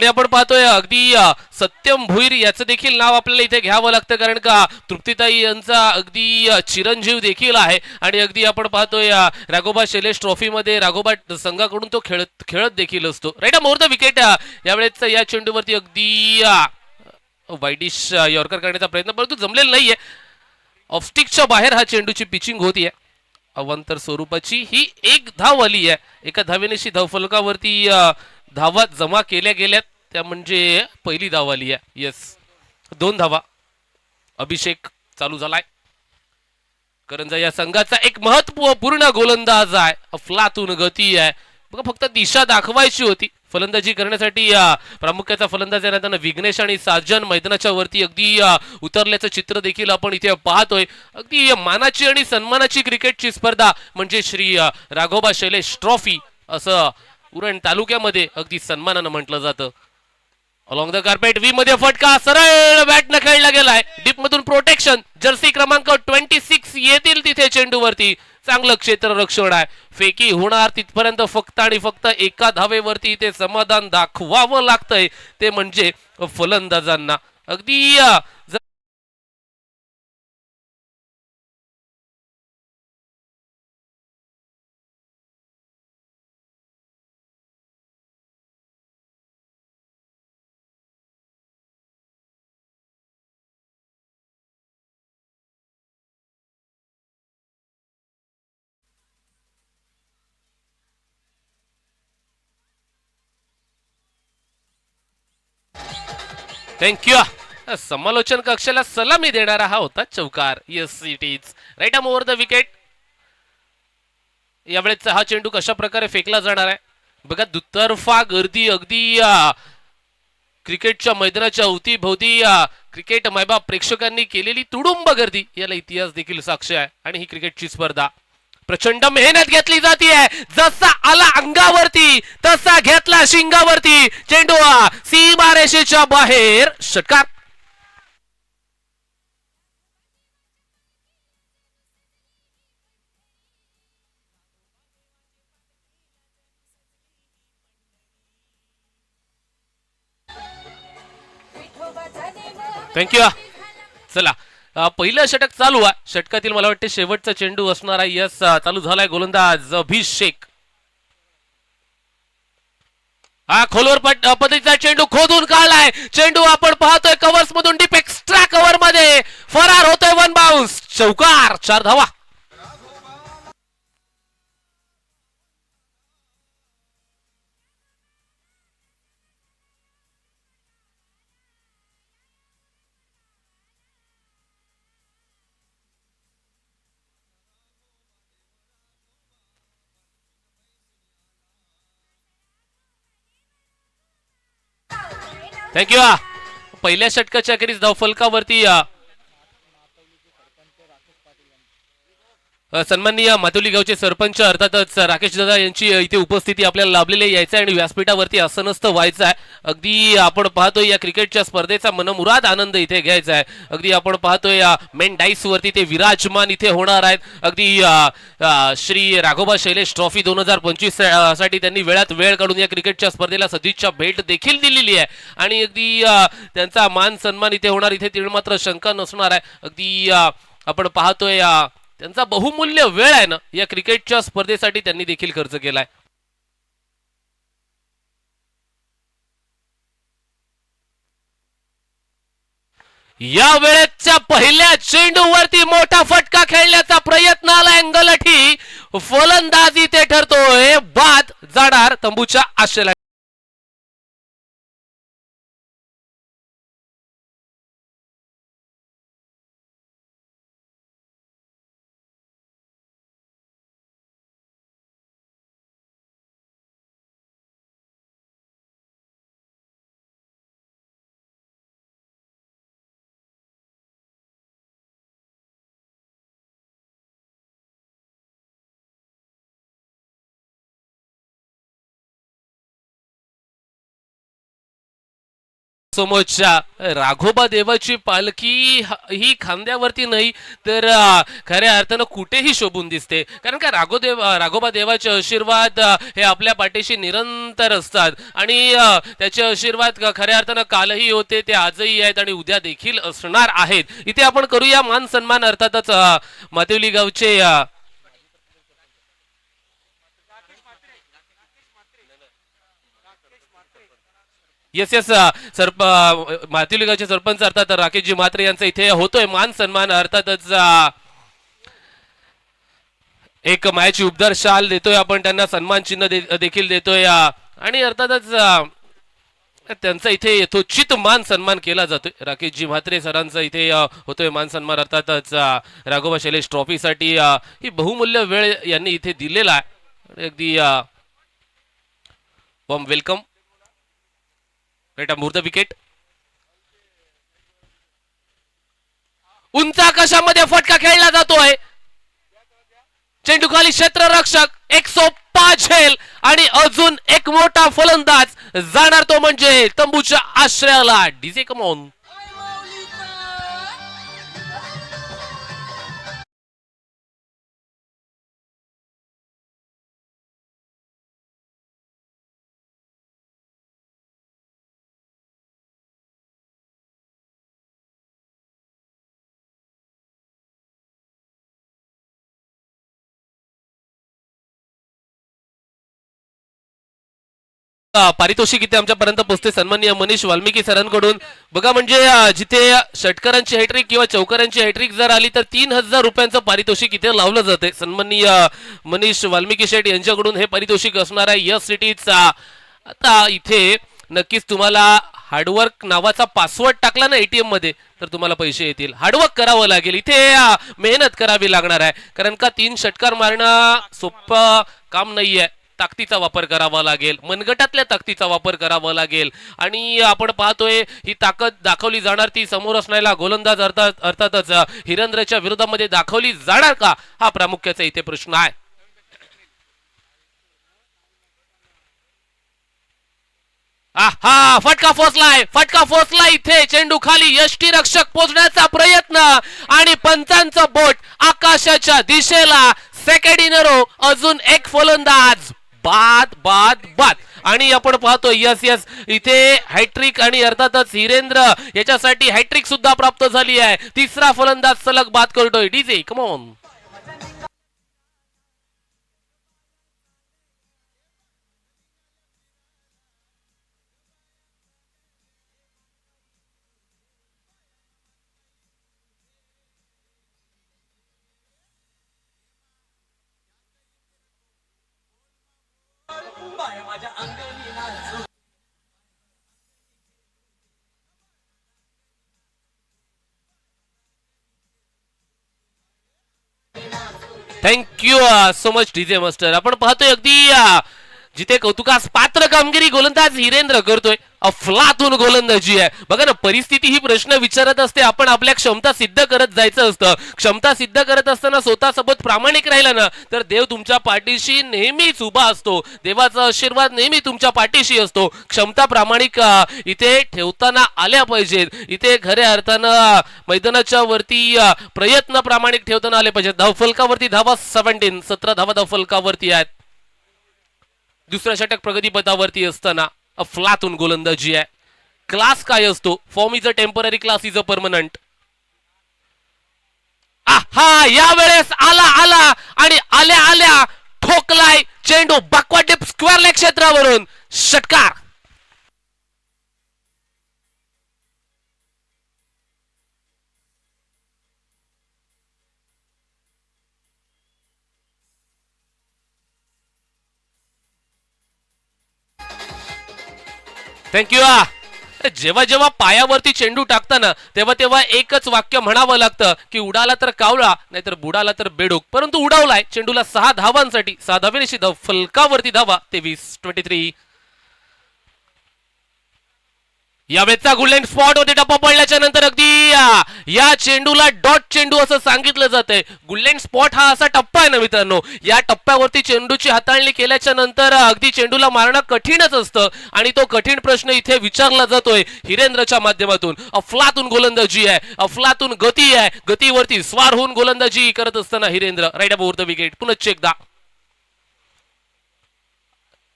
आणि आपण पाहतोय अगदी सत्यम भुईर याचं देखील नाव आपल्याला इथे घ्यावं लागतं, कारण का तृप्तीताई यांचा अगदी चिरंजीव देखील आहे. आणि अगदी आपण पाहतोय राघोबा शैलेश ट्रॉफीमध्ये राघोबा संघाकडून तो खेळत देखील असतो. राईट, मोर द विकेट यावेळेस या चेंडूवरती अगदी वाईडिश यॉर्कर करण्याचा प्रयत्न, परंतु जमलेला नाहीये. ऑफस्टिकच्या बाहेर हा चेंडूची पिचिंग होतीये. अवांतर स्वरूपाची ही एक धाव आली आहे. एका धावेनेशी धावफलकावरती धावा जमा केल्या गेल्यात, त्या म्हणजे पहिली धाव आली आहे. येस, 2 धावा. अभिषेक चालू झालाय. करंजा या संघाचा एक महत्वपूर्ण गोलंदाज आहे. अफलातून गती आहे. बघा, फक्त दिशा दाखवायची होती. फलंदाजी करण्यासाठी प्रामुख्याचा फलंदाज आहे विघ्नेश आणि साजन मैदानाच्या वरती अगदी उतरल्याचं चित्र देखील आपण इथे पाहतोय. अगदी मानाची आणि सन्मानाची क्रिकेटची स्पर्धा म्हणजे श्री राघोबा शैलेश ट्रॉफी असं उरण तालुक्यामध्ये अगदी सन्मानानं म्हटलं जातं. अलॉंग द कार्पेट व्ही मध्ये फटका सरळ बॅटनं खेळला गेलाय. डीप मधून प्रोटेक्शन, जर्सी क्रमांक 26 येतील तिथे चेंडूवरती. चांगलं क्षेत्ररक्षण आहे. फेकी होणार तिथपर्यंत फक्त आणि फक्त एका धावेवरती इथे समाधान दाखवावं लागतंय, ते म्हणजे फलंदाजांना. अगदी थँक्यू. समालोचन कक्षाला सलामी देणारा हा होता चौकार. Yes, it is right arm over the wicket. यावेळेस हा चेंडू कशा प्रकारे फेकला जाणार आहे बघा. दुतर्फा गर्दी अगदी क्रिकेटच्या मैदानाच्या अवतीभोवती क्रिकेट मायबाप प्रेक्षकांनी केलेली तुडुंब गर्दी याला इतिहास देखील साक्ष आहे. आणि ही क्रिकेटची स्पर्धा प्रचंड मेहनत घेतली जाते. जसा आला अंगावरती तसा घेतला शिंगावरती. चेंडू सीमारेषेच्या बाहेर. षटकार. थँक्यू. चला, पहिलं षटक चालू आहे. षटकातील मला वाटते शेवटचा चेंडू असणार आहे. यस, चालू झालाय. गोलंदाज अभिषेक. हा खोलवर पद्धतीचा चेंडू खोदून काढलाय. चेंडू आपण पाहतोय कव्हर्स मधून डीप एक्स्ट्रा कव्हर मध्ये फरार होतोय. 1 बाउन्स. चौकार. 4 धावा. थँक्यू. पहिल्या षटकाच्या अखेरीस धावफलकावरती सन्माननीय मातोली गावचे सरपंच अर्थातच राकेश दादा यांची इथे उपस्थिती आपल्याला लाभलेली यायचं आहे आणि व्यासपीठावरती आसनस्थ व्हायचं आहे. अगदी आपण पाहतोय या क्रिकेटच्या स्पर्धेचा मनमुराद आनंद इथे घ्यायचा आहे. अगदी आपण पाहतोय मेन डाईस वरती ते विराजमान इथे होणार आहेत. अगदी श्री राघोबा शैलेश ट्रॉफी 2025 साठी त्यांनी वेळात वेळ काढून या क्रिकेटच्या स्पर्धेला सदिच्छा भेट देखील दिलेली आहे. आणि अगदी त्यांचा मान सन्मान इथे होणार, इथे तीळ मात्र शंका नसणार आहे. अगदी आपण पाहतोय त्यांचा बहुमूल्य वेळ आहे ना या क्रिकेटच्या स्पर्धेसाठी त्यांनी देखील खर्च केलाय. या वेळेच्या पहिल्या चेंडूवरती मोठा फटका खेळण्याचा प्रयत्न आला. अंगलठी फलंदाजी ते ठरतोय बाद जाणार तंबूच्या आशेला. समोरच्या राघोबा देवाची पालखी ही खांद्यावरती नाही तर खऱ्या अर्थानं कुठेही शोभून दिसते, कारण का राघोबा देवाचे आशीर्वाद हे आपल्या पाठीशी निरंतर असतात आणि त्याचे आशीर्वाद खऱ्या अर्थानं कालही होते, ते आजही आहेत आणि उद्या देखील असणार आहेत. इथे आपण करूया मान सन्मान. अर्थातच मातिवली गावचे येस येस मातिवली गावचे सरपंच अर्थात राकेशजी म्हात्रे यांचा इथे होतोय मान सन्मान. अर्थातच एक मायाची उपदार शाल देतोय आपण त्यांना, सन्मान चिन्ह देखील देतोय आणि अर्थातच त्यांचा इथे यथोचित मान सन्मान केला जातोय. राकेशजी म्हात्रे सरांचा इथे होतोय मान सन्मान. अर्थातच राघोबा शैलेश ट्रॉफीसाठी ही बहुमूल्य वेळ यांनी इथे दिलेला आहे. अगदी वॉर्म वेलकम. मुहूर्त विकेट उंच आकाशामध्ये फटका खेळला जातोय. चेंडू खाली क्षेत्ररक्षक एक सोपा झेल आणि अजून एक मोठा फलंदाज जाणार, तो म्हणजे तंबूच्या आश्रयाला. DJ come on. पारितोषिक इथे आमच्यापर्यंत पोहोचते सन्माननीय मनीष वाल्मिकी सरांकडून. बघा म्हणजे जिथे षटकरांची हॅट्रिक किंवा चौकारांची हॅट्रिक जर आली तर 3000 रुपयांचं पारितोषिक इथे लावलं जाते. सन्माननीय मनीष वाल्मिकी शेठ यांच्याकडून हे पारितोषिक असणार आहे यस सिटीचा. आता इथे नक्कीच तुम्हाला हार्डवर्क नावाचा पासवर्ड टाकला ना एटीएम मध्ये तर तुम्हाला पैसे येतील. हार्डवर्क करावं लागेल, इथे मेहनत करावी लागणार आहे, कारण का 3 षटकार मारणं सोपं काम नाहीये. ताकदीचा वापर करावा लागेल, मनगटातल्या ताकदीचा वापर करावा लागेल आणि आपण पाहतोय ही ताकद दाखवली जाणार ती समोर असणारा गोलंदाज अर्थातच हिरेंद्रच्या विरोधामध्ये दाखवली जाणार का, हा प्रामुख्याचा इथे प्रश्न आहे. फटका फोसलाय इथे चेंडू खाली, यष्टीरक्षक पोहोचण्याचा प्रयत्न आणि पंचांचं बोट आकाशाच्या दिशेला. सेकंड इन रो, अजून एक फलंदाज बाद आणि आपण पाहतो यस इथे हॅट्रिक आणि अर्थातच हिरेंद्र याच्यासाठी हॅट्रिक सुद्धा प्राप्त झाली आहे. तिसरा फलंदाज सलग बाद करतोय. DJ come on. Thank you so much DJ master. आपण पाहतोय अगदी जिथे कौतुकास पात्र कामगिरी गोलंदाज हिरेंद्र करतोय, अफलातून गोलंदाजी आहे. बघा ना, परिस्थिती ही प्रश्न विचारत असते, आपण आपल्या क्षमता सिद्ध करत जायचं असतं. क्षमता सिद्ध करत असताना स्वतःसोबत प्रामाणिक राहिला ना तर देव तुमच्या पाठीशी नेहमीच उभा असतो. देवाचा आशीर्वाद नेहमी तुमच्या पाठीशी असतो. क्षमता प्रामाणिक इथे ठेवताना आल्या पाहिजेत. इथे खऱ्या अर्थानं मैदानाच्या वरती प्रयत्न प्रामाणिक ठेवताना आले पाहिजेत. धावफलकावरती धावा 17 धावा धावफलकावरती आहेत. दुसरा षटक प्रगतीपथावरती असताना अफलातून गोलंदाजी आहे. क्लास काय असतो? Form is a temporary, class is a permanent. यावेळेस आला आणि आल्या ठोकलाय चेंडू बॅकवर्ड डिप स्क्वेअर लेग क्षेत्रावरून. षटकार. थँक्यू. जेव्हा जेव्हा पायावरती चेंडू टाकताना तेव्हा एकच वाक्य म्हणावं लागतं की उडाला तर कावळा, नाहीतर बुडाला तर बेडूक. परंतु उडावलाय चेंडूला 6 धावांसाठी. 6 धावेनिशी धाव फलकावरती धावा 23-23. या वेळेचा गोल्डन स्पॉट होते टप्पा पडल्याच्या नंतर अगदी या चेंडूला डॉट चेंडू असं सांगितलं जातंय. गोल्डन स्पॉट हा असा टप्पा आहे ना मित्रांनो, या टप्प्यावरती चेंडूची हाताळणी केल्याच्या नंतर अगदी चेंडूला मारणं कठीणच असतं आणि तो कठीण प्रश्न इथे विचारला जातोय हिरेंद्रच्या माध्यमातून. अफलातून गोलंदाजी आहे, अफलातून गती आहे, गतीवरती स्वार होऊन गोलंदाजी करत असताना Hirendra right above the wicket. पुन्हा एकदा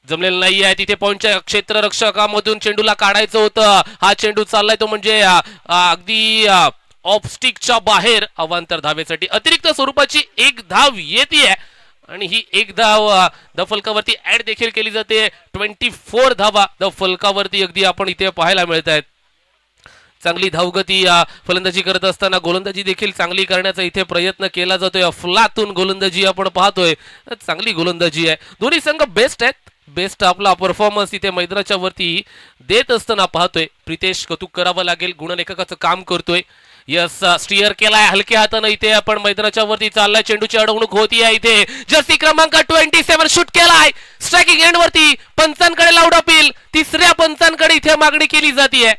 जमलेलं नाही आहे तिथे पॉईंटच्या क्षेत्ररक्षकामधून चेंडूला काढायचं होतं. हा चेंडू चाललाय तो म्हणजे अगदी ऑफ स्टिकच्या बाहेर. अवांतर धावेसाठी अतिरिक्त स्वरूपाची एक धाव येते आणि ही एक धाव द फलकावरती ऍड देखील केली जाते. 24 धावा द फलकावरती अगदी आपण इथे पाहायला मिळत आहेत. चांगली धावगती फलंदाजी करत असताना गोलंदाजी देखील चांगली करण्याचा इथे प्रयत्न केला जातोय. अफलातून गोलंदाजी आपण पाहतोय, चांगली गोलंदाजी आहे. दोन्ही संघ बेस्ट आहेत. बेस्ट आपला परफॉर्मन्स इथे मैदानाच्या वरती देत असताना पाहतोय. प्रितेश कौतुक करावं लागेल, गुणलेखकाचं काम करतोय. यस स्टिअर केलाय हलक्या हातानं इथे आपण मैदानाच्या वरती चाललाय. चेंडूची अडवणूक होती आहे इथे. जर्सी क्रमांक 27 शूट केलाय स्ट्रायकिंग एंड वरती. पंचांकडे लाऊड अपील, तिसऱ्या पंचांकडे इथे मागणी केली जाते.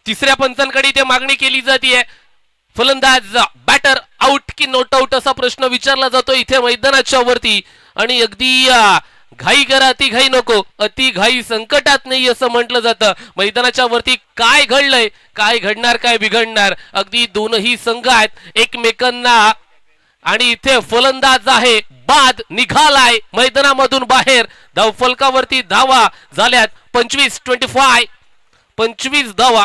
तिसऱ्या पंचांकडे इथे मागणी केली जाते. फलंदाज बॅटर आउट की नॉट आउट असा प्रश्न विचारला जातो इथे मैदानाच्या वरती. आणि अगदी घाई करा अति घाई नको, अति घाई संकटात नाही असं म्हटलं जातं. मैदानाच्या वरती काय घडलंय, काय घडणार, काय बिघडणार, अगदी दोनही संघ आहेत एकमेकांना. आणि इथे फलंदाज आहे बाद निघालाय मैदानामधून बाहेर. धाव फलकावरती धावा झाल्यात 25 धावा.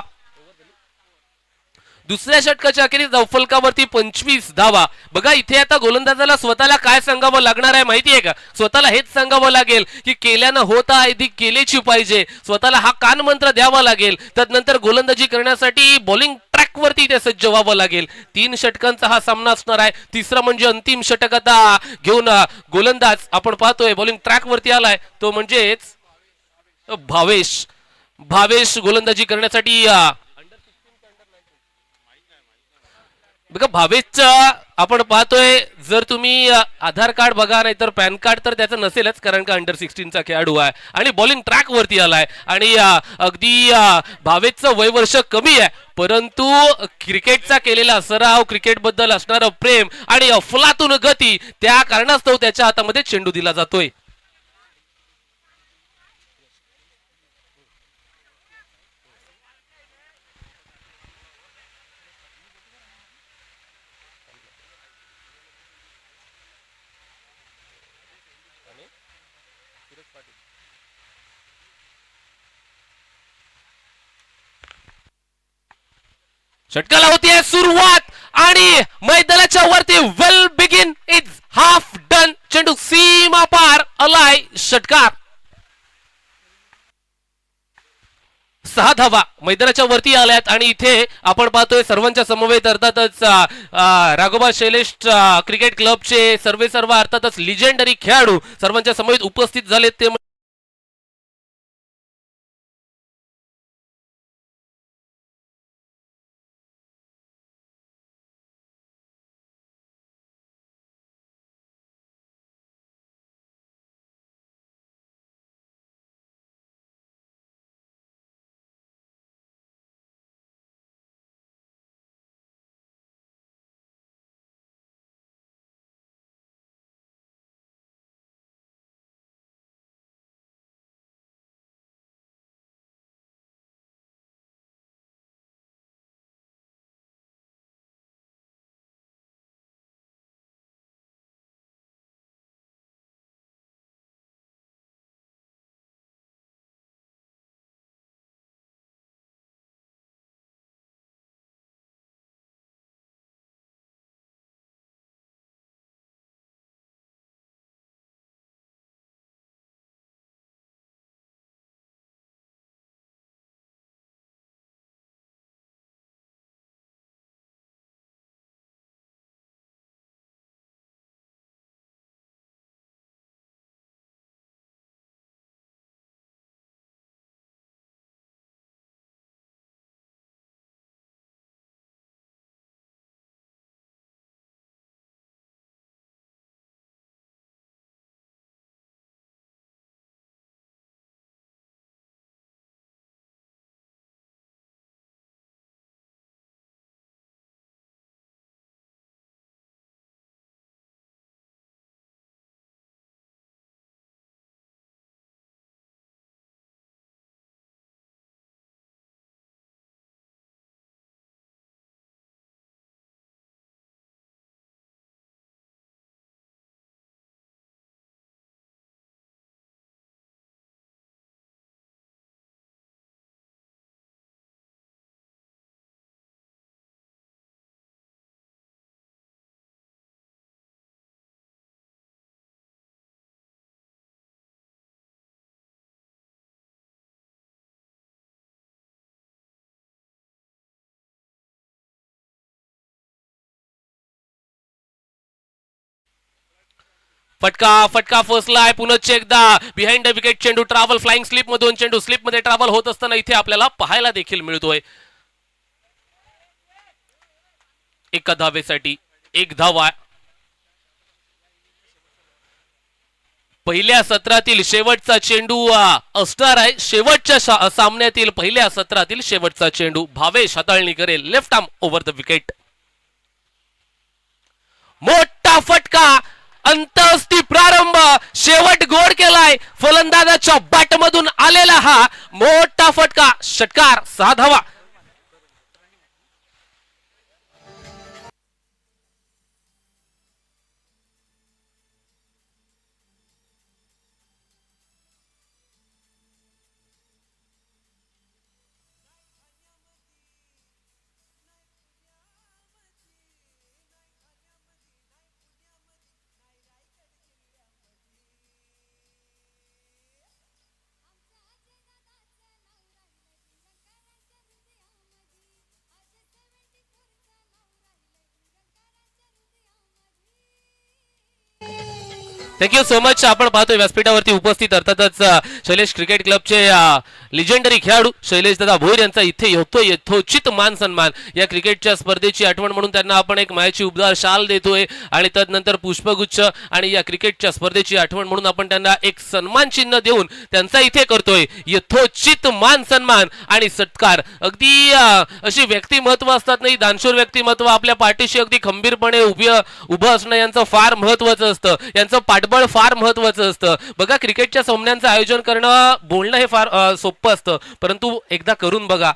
दुसऱ्या षटकाच्या अखेरीस धावफलकावरती 25 धावा. बघा इथे आता गोलंदाजाला स्वतःला काय सांगावं लागणार आहे माहितीये का? स्वतःला हेच सांगावं लागेल की केल्यानं होता आधी केलेची पाहिजे. स्वतःला हा कान मंत्र द्यावा लागेल. त्यानंतर गोलंदाजी करण्यासाठी बॉलिंग ट्रॅक वरती ते सज्ज व्हावं लागेल. 3 षटकांचा हा सामना असणार आहे. तिसरा म्हणजे अंतिम षटक आता घेऊन गोलंदाज आपण पाहतोय बॉलिंग ट्रॅक वरती आलाय, तो म्हणजेच भावेश गोलंदाजी करण्यासाठी. बघा भावेशचं आपण पाहतोय, जर तुम्ही आधार कार्ड बघा नाही तर पॅन कार्ड तर त्याचं नसेलच, कारण का अंडर-16चा खेळाडू आहे आणि बॉलिंग ट्रॅक वरती आलाय. आणि अगदी भावेशचं वय वर्ष कमी आहे, परंतु क्रिकेटचा केलेला सराव, क्रिकेट बद्दल असणारं प्रेम आणि अफलातून गती त्या कारणास्तव त्याच्या हातामध्ये चेंडू दिला जातोय. षटकाला होतीये सुरुवात आणि मैदानाच्या वरती वेल बिगिन इज हाफ डन. चेंडू सीमा पार आलाय. षटकार 6 धावा मैदानाच्या वरती आल्यात. आणि इथे आपण पाहतोय सर्वांच्या समवेत अर्थातच राघोबा शैलेश क्रिकेट क्लबचे सर्व अर्थातच लिजेंडरी खेळाडू सर्वांच्या समवेत उपस्थित झालेत. ते फटका फटका फसलाय पुनश्च एकदा बिहाइंड द विकेट चेंडू ट्रॅव्हल फ्लाइंग स्लिप मधून चेंडू स्लिप मध्ये ट्रॅव्हल होत असताना इथे आपल्याला पाहायला देखील मिळतोय. एका धावेसाठी एक धावा. पहिल्या सत्रातील शेवटचा चेंडू असणार आहे. शेवटच्या सामन्यातील पहिल्या सत्रातील शेवटचा चेंडू. भावेश हाताळणी करेल left arm over the wicket. मोठा फटका अंतस्ती प्रारंभ शेवट गोड केलाय. फलंदाजाच्या बॅटमधून आलेला हा मोठा फटका. षटकार 6 धावा. Thank you so much. आपण पाहतोय व्यासपीठावरती उपस्थित अर्थातच शैलेश क्रिकेट क्लबचे लिजेंडरी खेळाडू शैलेश दादा भोईर यांचा इथे होतोय यथोचित मान सन्मान. या क्रिकेटच्या स्पर्धेची आठवण म्हणून त्यांना आपण एक मायाची उबदार शाल देतोय आणि तदनंतर पुष्पगुच्छ आणि या क्रिकेटच्या स्पर्धेची आठवण म्हणून आपण त्यांना एक सन्मान चिन्ह देऊन त्यांचा इथे करतोय यथोचित मान सन्मान आणि सत्कार. अगदी अशी व्यक्तिमत्व असतात नाही, दानशूर व्यक्तिमत्व आपल्या पाठीशी अगदी खंबीरपणे उभं असणं यांचं फार महत्वाचं असतं. यांचं पाठबळ फार महत्वाचं असतं. बघा क्रिकेटच्या सामन्यांचं आयोजन करणं बोलणं हे फार सोपं असतं, परंतु एकदा करून बघा.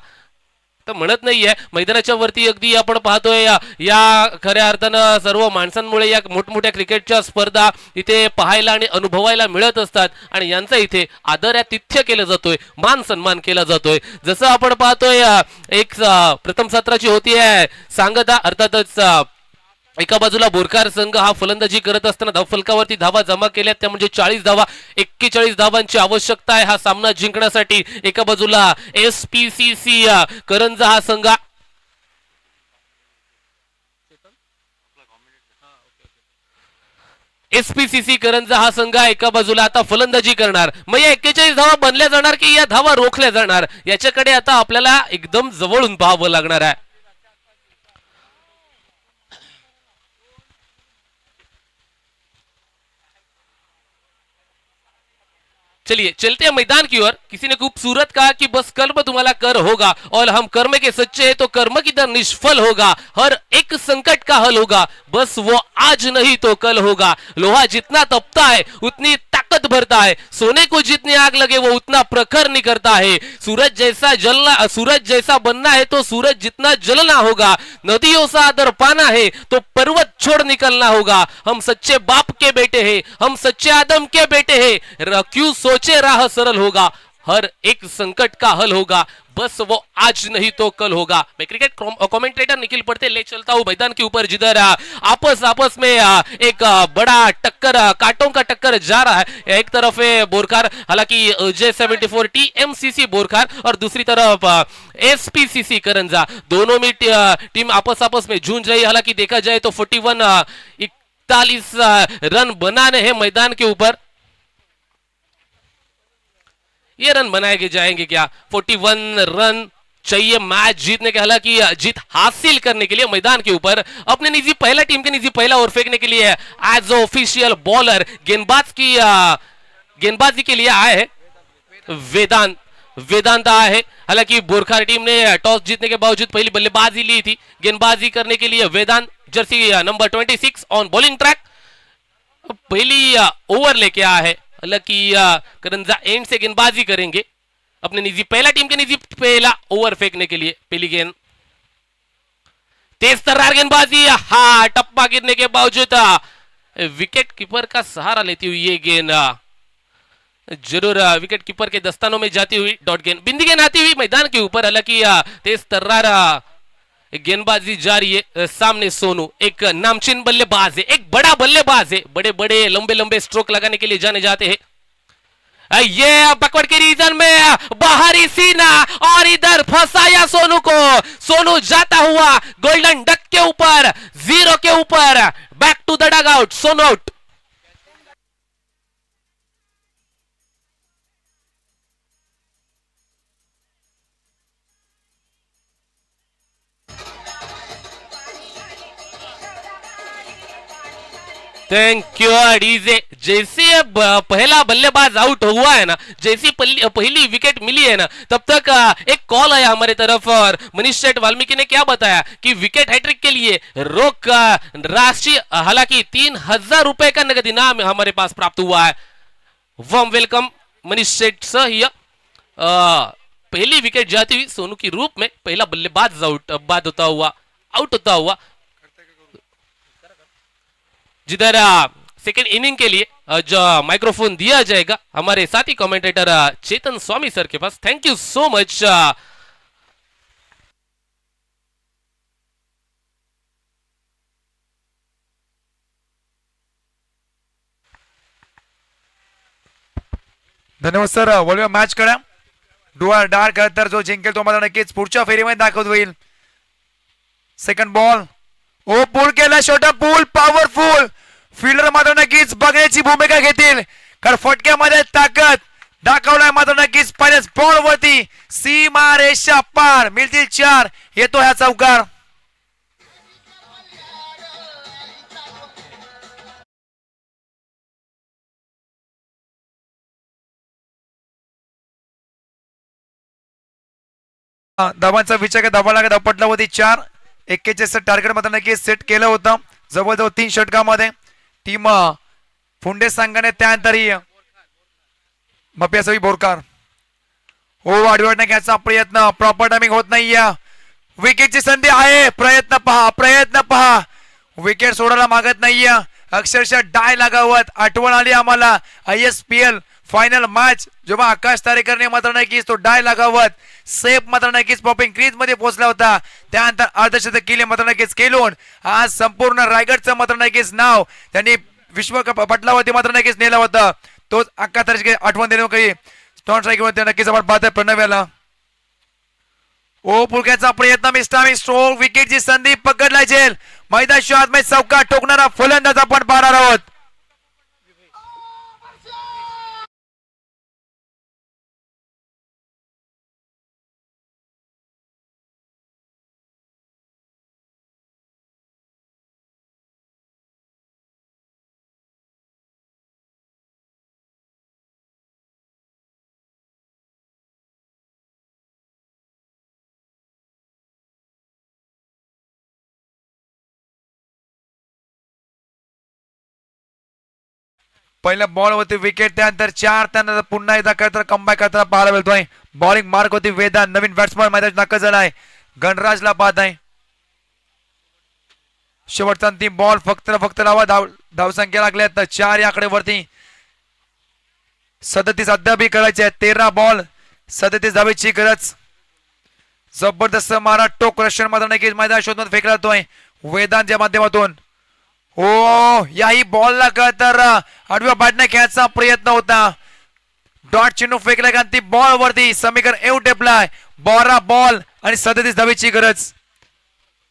तर म्हणत नाहीये मैदानाच्या वरती अगदी आपण पाहतोय या खऱ्या अर्थानं सर्व माणसांमुळे या मोठमोठ्या क्रिकेटच्या स्पर्धा इथे पाहायला आणि अनुभवायला मिळत असतात आणि यांचा इथे आदर तिथ्य केलं जातोय, मान सन्मान केला जातोय. जसं आपण पाहतोय एक प्रथम सत्राची होती आहे सांगता. अर्थातच एका बाजूला बोरकार संघ हा फलंदाजी करत असताना धावफलकावरती धावा जमा केल्यात, त्या म्हणजे 40 धावा. 41 धावांची आवश्यकता आहे हा सामना जिंकण्यासाठी. एका बाजूला SPCC करंजा हा संघ SPCC करंजा हा संघ एका बाजूला आता फलंदाजी करणार. मग या 41 धावा बनल्या जाणार की या धावा रोखल्या जाणार याच्याकडे आता आपल्याला एकदम जवळून पाहावं लागणार आहे. चलिए चलते हैं मैदान की ओर. किसी ने खूबसूरत कहा कि बस कर्म तुम्हारा कर होगा और हम कर्म के सच्चे हैं तो कर्म की तरह निष्फल होगा. हर एक संकट का हल होगा, बस वो आज नहीं तो कल होगा. लोहा जितना तपता है उतनी ताकत भरता है, सोने को जितनी आग लगे वो उतना प्रखर निकलता है. सूरज जैसा बनना है तो सूरज जितना जलना होगा. नदियों सा आदर पाना है तो पर्वत छोड़ निकलना होगा. हम सच्चे बाप के बेटे हैं, हम सच्चे आदम के बेटे हैं. क्यों सोचे राह सरल होगा, हर एक संकट का हल होगा, बस वो आज नहीं तो कल होगा. मैं क्रिकेट कमेंटेटर निखिल पड़ते ले चलता हूं मैदान के ऊपर जिधर आपस में एक बड़ा टक्कर कांटों का टक्कर जा रहा है. एक तरफ है बोरकार, हालांकि J74 TMCC बोरकार और दूसरी तरफ SPCC करंजा. दोनों में टीम आपस में जूझ रही. हालांकि देखा जाए तो 41 रन बनाने हैं मैदान के ऊपर. ये रन बनाए जाएंगे क्या? 41 रन चाहिए मैच जीतने के. हालांकि जीत हासिल करने के लिए मैदान के ऊपर अपने निजी पहला टीम के निजी पहला ओवर फेंकने के लिए एज ऑफिशियल बॉलर गेंदबाजी के लिए आए हैं वेदांत आए हैं. हालांकि बोरखार टीम ने टॉस जीतने के बावजूद पहली बल्लेबाजी ली थी. गेंदबाजी करने के लिए Vedant jersey number 26 on bowling track पहली ओवर लेके आया है. हालांकि करंजा एंड से गेंदबाजी करेंगे अपने निजी पहला टीम के निजी पहला ओवर फेंकने के लिए. पहली गेंद तेज तर्रार गेंदबाजी, हा टप्पा गिरने के बावजूद विकेट कीपर का सहारा लेती हुई ये गेंद जरूर विकेट कीपर के दस्तानों में जाती हुई डॉट गेंद बिंदी गेंद आती हुई मैदान के ऊपर. हालांकि तेज तर्रार गेंदबाजी जारी है. सामने सोनू एक नामचीन बल्लेबाज है, एक बड़ा बल्लेबाज है, बड़े बड़े लंबे लंबे स्ट्रोक लगाने के लिए जाने जाते हैं. ये बकवर्ड के रीजन में बाहरी सीना और इधर फंसाया सोनू को. सोनू जाता हुआ गोल्डन डक के ऊपर 0 के ऊपर. Back to the dugout. Sonu out. Thank you DJ. जैसे पहला बल्लेबाज आउट हुआ है ना, जैसी पहली विकेट मिली है ना, तब तक एक कॉल आया हमारे तरफ और मनीष सेठ वाल्मीकि ने क्या बताया कि विकेट हैट्रिक के लिए रोक राशि, हालांकि 3000 रुपए का नगद इनाम हमारे पास प्राप्त हुआ है। Warm welcome Manish Seth sir here. पहली विकेट जाती हुई सोनू की रूप में पहला बल्लेबाज आउट होता हुआ जिधर सेकेंड इनिंग के लिए जो माइक्रोफोन दिया जाएगा हमारे साथी commentator Chetan Swami sir K pass. Thank you so much. धन्यवाद सर। बोलूया मॅच कडे। डुआर डार तर जो जिंकेल तो मला नक्कीच पुढच्या फेरीमध्ये दाखवत होईल। सेकंड बॉल ओ पूल केला, छोटा पूल पॉवरफुल फिल्डर मात्र नक्कीच बघण्याची भूमिका घेतील, कारण फटक्यामध्ये ताकद दाखवलाय मात्र नक्कीच पहिल्याच बॉल वरती सीमा रेषा पार मिळतील 4। येतो ह्या चौकार। धावांचा विचार धावा लागत आपटला होती 4। 41 टार्गेट मात्र नक्कीच सेट केलं होतं जवळजवळ 3 षटकामध्ये। टीम फुंडे संघाने त्यानंतरही मपियासवी बोरकार हो आडवडण्याचा घ्यायचा प्रयत्न, प्रॉपर टायमिंग होत नाहीये। विकेटची संधी आहे, प्रयत्न पहा विकेट सोडायला मागत नाहीये, अक्षरशः डाय लागावत। आठवण आली आम्हाला ISPL फायनल मॅच जेव्हा आकाश तारेकरने मात्र नक्कीच तो डाय लागावत सेफ मात्र नक्कीच पॉपिंग क्रीज मध्ये पोहोचला होता। त्यानंतर अर्धशतक केले मात्र नक्कीच केलून आज संपूर्ण रायगडचं मात्र नक्कीच नाव त्यांनी विश्वकप पटलावरती मात्र नक्कीच नेलं होतं। तोच अक्का तारखेची आठवण देणं काही स्टॉन स्ट्राईकमध्ये नक्कीच आपण पाहतोय प्रणव याला। ओ पुलक्याचा प्रयत्न मिस्टामिक स्ट्रोक, विकेटची संधी पकडला जेल, मैदानाच्या आतमध्ये चौकार ठोकणारा फलंदाज आपण पाहणार आहोत। पहिल्या बॉल होती विकेट, त्यानंतर 4, त्यानंतर पुन्हा एकदा करता कमबॅक करताना पाहायला मिळतोय। बॉलिंग मार्क होती वेदांत, नवीन बॅट्समन मैदानात दाखल झालाय, गणराजला पाहत आहे। शेवटचा अंतिम बॉल फक्त लावा, धावसंख्या लागल्या तर 4 याकडे वरती। 37 अद्यापही करायचे, 13 बॉल 37 धावेची गरज। जबरदस्त मारा टोक रशन मात्र नक्कीच मैदान शोधून फेकला जातोय वेदांतच्या माध्यमातून। हो याही बॉलला तर आडव्या बाटण्या खेळायचा प्रयत्न होता, डॉट चिन्ह फेकला का ती बॉल वरती समीकरण एव टेपलाय। 12 बॉल आणि 37 धावेची गरज।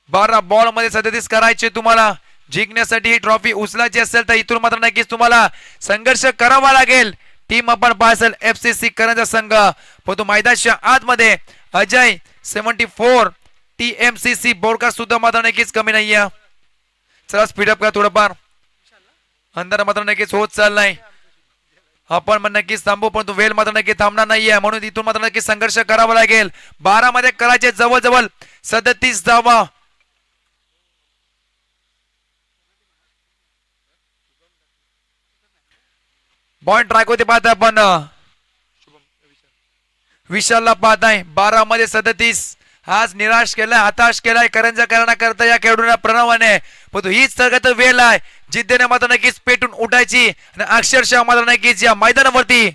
12 बॉल मध्ये 37 करायचे तुम्हाला जिंकण्यासाठी ही ट्रॉफी उचलायची असेल तर इथून मात्र नक्कीच तुम्हाला संघर्ष करावा लागेल। टीम आपण पाहसल FCC करंजा संघ, परंतु मैदानाच्या आतमध्ये अजय 74 TMCC बोरकार सुद्धा मात्र नक्कीच कमी नाहीये। चला स्पीडअप करा थोडंफार, अंधार मात्र नक्कीच होत चाललाय, आपण पण नक्कीच थांबू परंतु वेळ मात्र नक्की थांबणार नाहीये, म्हणून इथून मात्र नक्कीच संघर्ष करावा लागेल। 12 मध्ये करायचे जवळजवळ 37 धावा। पॉइंट ट्रॅक होते पाहता आपण विशालला पाहत आहे। 12 मध्ये 37 आज निराश केलाय, हताश केलाय करंजा करण्याकरता या खेळाडूंना प्रणवाने, परंतु हीच तर वेळ आहे जिद्दीने मात्र नक्कीच पेटून उठायची आणि अक्षरशः मात्र नक्कीच या मैदानावरती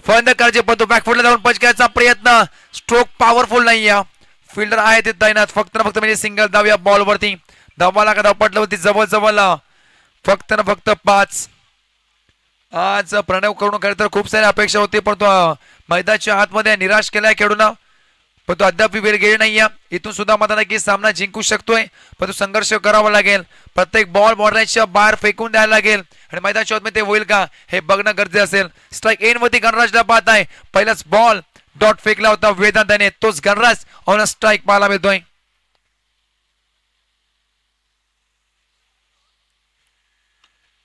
फंद करायचे, परंतु बॅकफुटला जाऊन पचकायचा प्रयत्न, स्ट्रोक पॉवरफुल नाही आहे, फिल्डर आहे ते तैनात, फक्त म्हणजे सिंगल धाव या बॉल वरती। धावाला का धाव पडलं होती जवळ फक्त 5। आज प्रणव कडून खरं तर खूप साऱ्या अपेक्षा होती, परंतु मैदानाच्या आतमध्ये निराश केलाय खेळून, परंतु अद्याप वेळ गेली नाहीये। इथून सुद्धा मात्र नक्की सामना जिंकू शकतोय, परंतु संघर्ष करावा लागेल, प्रत्येक बॉल बॉर्डरच्या बाहेर फेकून द्यायला लागेल आणि मैदानाच्या आतमध्ये ते होईल का हे बघणं गरजेचं असेल। स्ट्राईक एन वरती गणराजला पाहत आहे, पहिलाच बॉल डॉट फेकला होता वेदांताने, तोच गणराज ऑन स्ट्राईक पाहायला मिळतोय।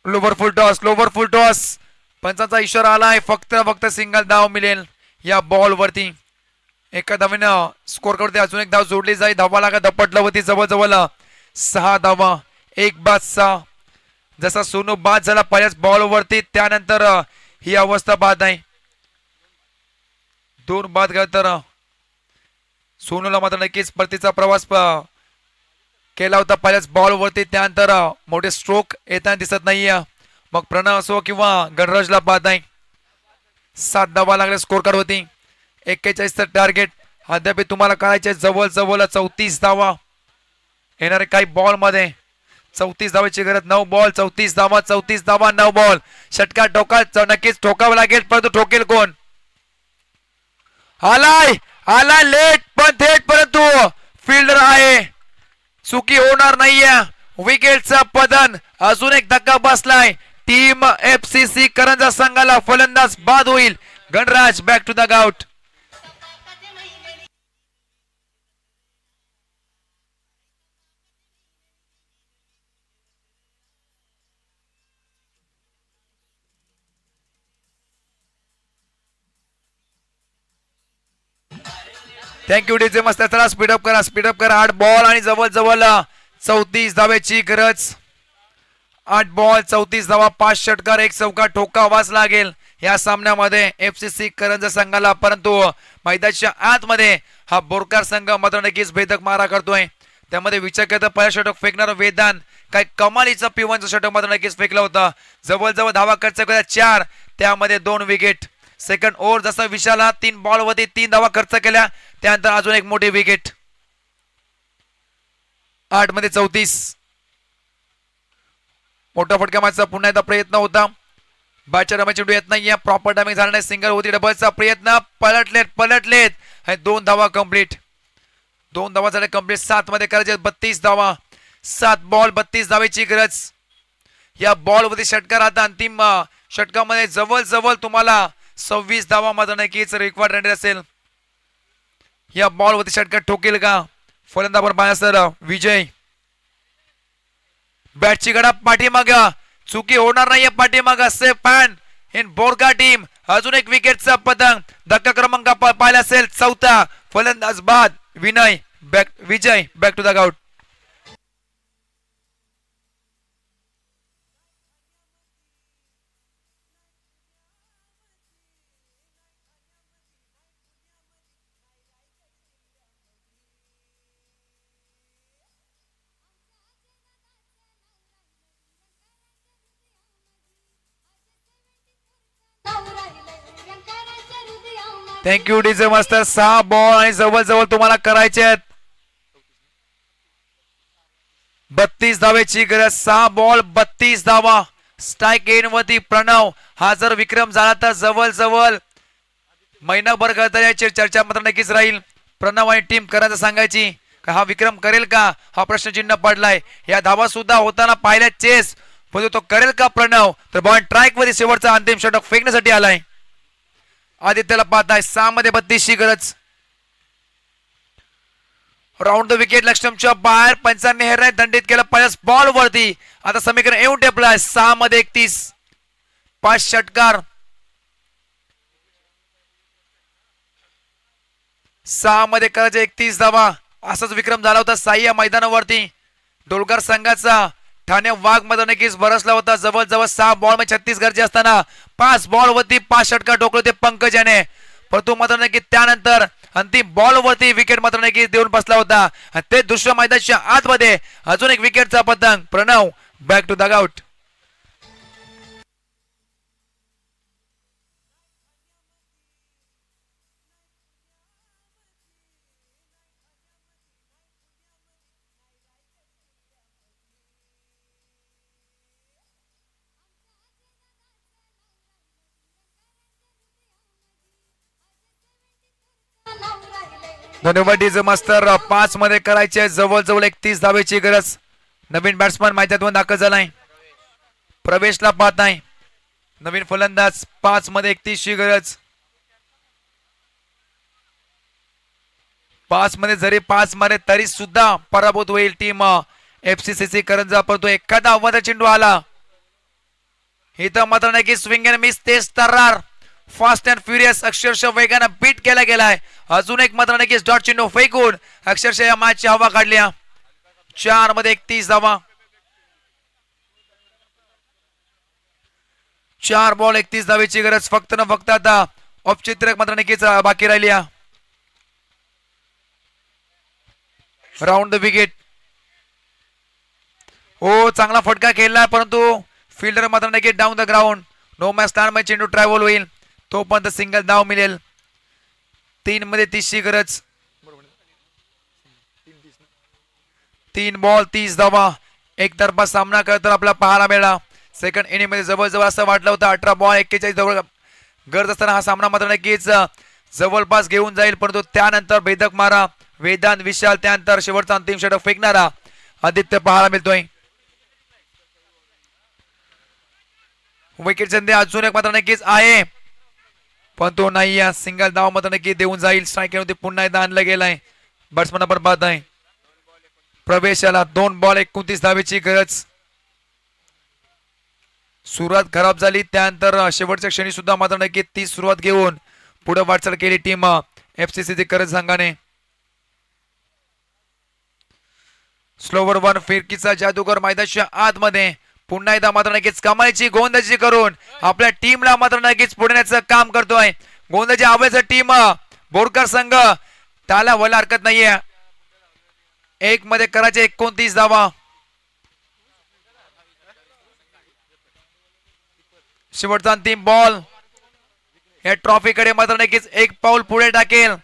लोवर फुल टॉस पंचांचा इशारा आलाय. फक्त सिंगल धाव मिळेल या बॉल वरती. एका धावेनं स्कोर करते अजून एक धाव जोडली जाईल. धावा लागा दपटलावरती जवळ 6 धावा. 1-6. जसा सोनू बाद झाला पहिल्याच बॉल वरती त्यानंतर ही अवस्था बाद आहे. 2 बाद गेला तर सोनूला मात्र नक्कीच परतीचा प्रवास केला होता पहिल्याच बॉल वरती. त्यानंतर मोठे स्ट्रोक येताना दिसत नाहीये. मग प्रणव असो किंवा गणराजला बाद आहे. 7 धावा लागल्या स्कोर कार्ड होती. 41चं टार्गेट अद्याप तुम्हाला करायचे. जवळ 34 धावा येणारे काही बॉल मध्ये. 34 धावाची गरज. 9 बॉल 34 धावा 9 बॉल. षटकार नक्कीच ठोकावं लागेल परंतु ठोकेल कोण. आलाय लेट पण थेट परंतु फिल्डर आहे. चुकी होणार नाहीये. विकेटचा पतन. अजून एक धक्का बसलाय. टीम FCC करंजा संघाला फलंदाज बाद होईल. Ganraj back to the gout. Thank you DJ मस्त. चला स्पीडअप करा 8 बॉल आणि जवळ 34 धावेची गरज. 8 बॉल 34 धावा. 5 षटकार 1 चौका ठोकावाच लागेल या सामन्यामध्ये FCC करंजा संघाला. परंतु मैदानाच्या आतमध्ये हा बोरकार संघ मात्र नक्कीच भेदक मारा करतोय. त्यामध्ये विचार करता पहिला षटक फेकणारा वेदांत काय कमालीचा P1चं षटक मात्र नक्कीच फेकला होता. जवळ धावा खर्च केला 4 त्यामध्ये 2 विकेट. सेकंड ओव्हर जसा विशाला 3 बॉल वरती 3 धावा खर्च केल्या त्यानंतर अजून एक मोठी विकेट. 8 मध्ये 34. मोठा फटका मारण्याचा पुन्हा एकदा प्रयत्न होता. बॅटच्या डबल चेंडू येत नाही. प्रॉपर डॅमेज झाला नाही. सिंगल होती. डबलचा प्रयत्न पलटलेत 2 धावा कंप्लीट. 2 धावा झाले कंप्लीट. 7 मध्ये करायचे 32 धावा. 7 बॉल 32 धावेची गरज. या बॉल वरती षटकार आता अंतिम षटकामध्ये जवळ तुम्हाला 26 धावा मात्र नक्कीच रिक्वायर्ड राहणार असेल. या बॉल वरती षटकार ठोकेल का फलंदाज बाहेर विजय. बॅटची गडा पाठीमाग. चुकी होणार नाहीये पाठीमाग. सेफ पॅन इन बोरका टीम. अजून एक विकेटचा पतंग. धक्का क्रमांक पाहिला असेल 4था. फलंदाज बाद. Vijay back to the gout. Thank you DJ master. 6 ball आणि जवळ तुम्हाला करायचे आहेत 32 धावेची गरज. 6 बॉल 32 धावा. स्ट्राईक एन वरती प्रणव. हा जर विक्रम झाला तर जवळ महिनाभर याची चर्चा मात्र नक्कीच राहील. प्रणव आणि टीम करायचं सांगायची हा विक्रम करेल का हा प्रश्नचिन्ह पडलाय. या धावा सुद्धा होताना पाहिल्या चेस तो करेल का प्रणव. तर बॉल ट्रॅक वरती शेवटचा अंतिम षटक फेकण्यासाठी आलाय. आदित्यला पाहत आहे. 6 मध्ये 32 ची गरज. राऊंड द विकेट लक्ष्मणच्या बाहेर. पंचांनी हेरने दंडित केलं पहिल्याच बॉल वरती. आता समीकरण येऊन टेपलाय. 6 मध्ये 31. 5 षटकार. 6 मध्ये करायचे 31 धावा. असाच विक्रम झाला होता 6 या मैदानावरती. डोलकर संघाचा ठाणे वाघ मध्ये नक्कीच बरसला होता. जवळ 6 बॉल मध्ये 36 गरजे असताना 5 बॉल वरती 5 षटकार ठोकले होते पंकज याने. परंतु मात्र नक्कीच त्यानंतर अंतिम बॉल वरती विकेट मात्र नक्कीच देऊन बसला होता. ते दुसऱ्या मैदानाच्या आतमध्ये अजून एक विकेटचा पतंग. Pranav back to the dugout. धन्यवाद डीजे मास्टर. 5 मध्ये करायचे जवळ 31 धावेची गरज. नवीन बॅट्समन मैदानात दाखल झालाय. प्रवेशला पाहत नाही. नवीन फलंदाज. 5 मध्ये 31 ची गरज. 5 मध्ये जरी 5 मारे तरी सुद्धा पराभूत होईल टीम FCC करंजा. परंतु एखादा आव्हानाचा चेंडू आला इथं मात्र नाही की स्विंग अँड मिस तेच तर्रार फास्ट अँड फ्युरियस अक्षरशः वेगानं बीट केला गेलाय. अजून एक मात्र नाही की डॉट चिन्ह फेकून अक्षरशः या मॅचची हवा काढल्या. 4 मध्ये 31 धावा. 4 बॉल 31 धावेची गरज फक्त ना फक्त आता औपचित्रिक मात्र नक्कीच बाकी राहिली. Round the wicket. हो चांगला फटका खेळला परंतु फिल्डर मात्र नक्की down the ground. No match stand मध्ये चेंडू ट्रॅव्हल होईल तोपर्यंत सिंगल धाव मिळेल. 3 मध्ये 30 ची गरज. 3 बॉल 30 धावा. एकतर्फा सामना करत आपला पाहायला मिळाला. सेकंड इनिंग मध्ये जवळजवळ असं वाटलं होतं 18 बॉल 41 जवळ गरज असताना हा सामना मात्र नक्कीच जवळपास घेऊन जाईल परंतु त्यानंतर भेदक मारा वेदांत विशाल त्यानंतर शेवटचा अंतिम षटक फेकणारा आदित्य पाहायला मिळतोय. विकेट संधी अजून एक मात्र नक्कीच आहे पण तो नाही. सिंगल धाव मात्र नक्की देऊन जाईल. स्ट्राईक पुन्हा एकदा आणलं गेलाय. बॅट्समन आपण पाहत आहे प्रवेशाला 2 बॉल 29 धावेची गरज. सुरुवात खराब झाली त्यानंतर शेवटच्या क्षणी सुद्धा मात्र नक्की ती सुरुवात घेऊन पुढे वाटचाल केली टीम FCC करत संघाने. स्लोवर 1 फिरकीचा जादूगर मैदानाच्या आतमध्ये पुन्हा एकदा मात्र नक्कीच कमालीची गोलंदाजी करून आपल्या टीमला मात्र नक्कीच पुढण्याचं काम करतोय. गोलंदाजी आवडीचा टीम बोरकर संघ त्याला व्हायला हरकत नाहीये. 1 मध्ये करायचे 29 धावा. शेवटचा अंतिम बॉल या ट्रॉफीकडे मात्र नक्कीच एक पाऊल पुढे टाकेल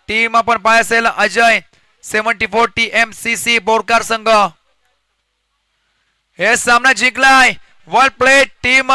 टीम. आपण पाहिलं असेल अजय 74 TMCC बोरकर संघ हे सामना जिंकलाय. World plate team